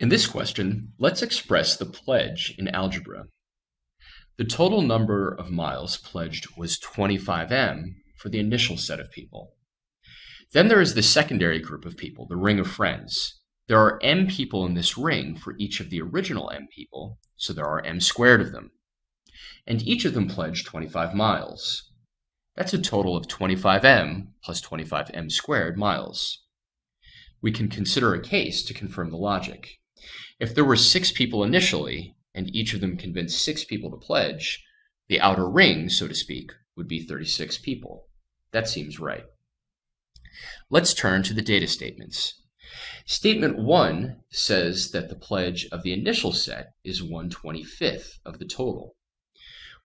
In this question, let's express the pledge in algebra. The total number of miles pledged was 25 m for the initial set of people. Then there is the secondary group of people, the ring of friends. There are m people in this ring for each of the original m people, so there are m squared of them. And each of them pledged 25 miles. That's a total of 25m plus 25m squared miles. We can consider a case to confirm the logic. If there were 6 people initially, and each of them convinced 6 people to pledge, the outer ring, so to speak, would be 36 people. That seems right. Let's turn to the data statements. Statement 1 says that the pledge of the initial set is 1/25 of the total.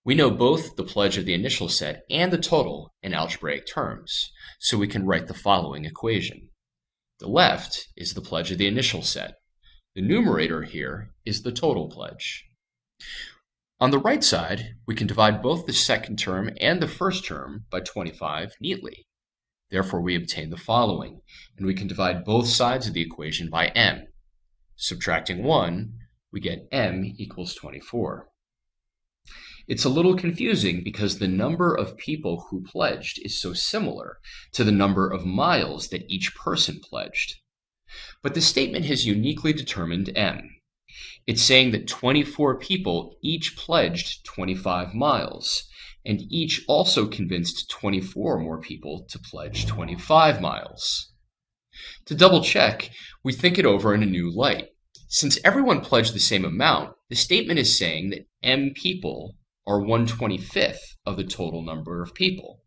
We know both the pledge of the initial set and the total in algebraic terms, so we can write the following equation. The left is the pledge of the initial set. The numerator here is the total pledge. On the right side, we can divide both the second term and the first term by 25 neatly. Therefore, we obtain the following, and we can divide both sides of the equation by m. Subtracting 1, we get m equals 24. It's a little confusing because the number of people who pledged is so similar to the number of miles that each person pledged. But the statement has uniquely determined m. It's saying that 24 people each pledged 25 miles, and each also convinced 24 more people to pledge 25 miles. To double check, we think it over in a new light. Since everyone pledged the same amount, the statement is saying that m people are 1/25 of the total number of people.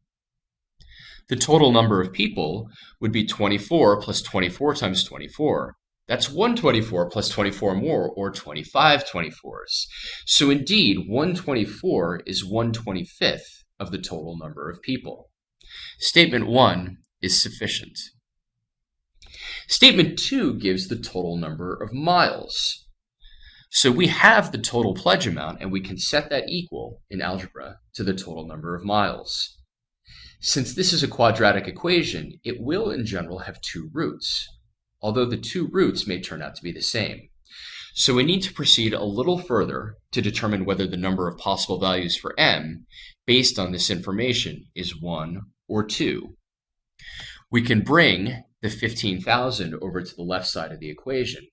The total number of people would be 24 plus 24 times 24. That's 124 plus 24 more, or 25 24s. So indeed, 124 is 1/25 of the total number of people. Statement 1 is sufficient. Statement 2 gives the total number of miles. So we have the total pledge amount, and we can set that equal in algebra to the total number of miles. Since this is a quadratic equation, it will in general have 2 roots, although the 2 roots may turn out to be the same. So we need to proceed a little further to determine whether the number of possible values for m, based on this information, is 1 or 2. We can bring the 15,000 over to the left side of the equation.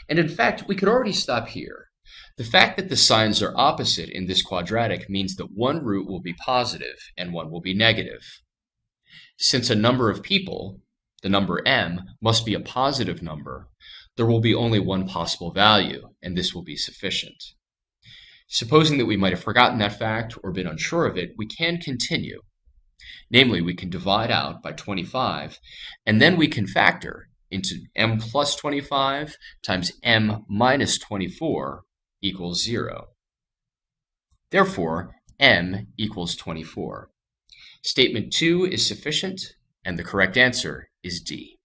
And in fact, we could already stop here. The fact that the signs are opposite in this quadratic means that one root will be positive and one will be negative. Since a number of people, the number m, must be a positive number, there will be only one possible value, and this will be sufficient. Supposing that we might have forgotten that fact or been unsure of it, we can continue. Namely, we can divide out by 25, and then we can factor into m plus 25 times m minus 24 equals 0. Therefore, m equals 24. Statement 2 is sufficient, and the correct answer is D.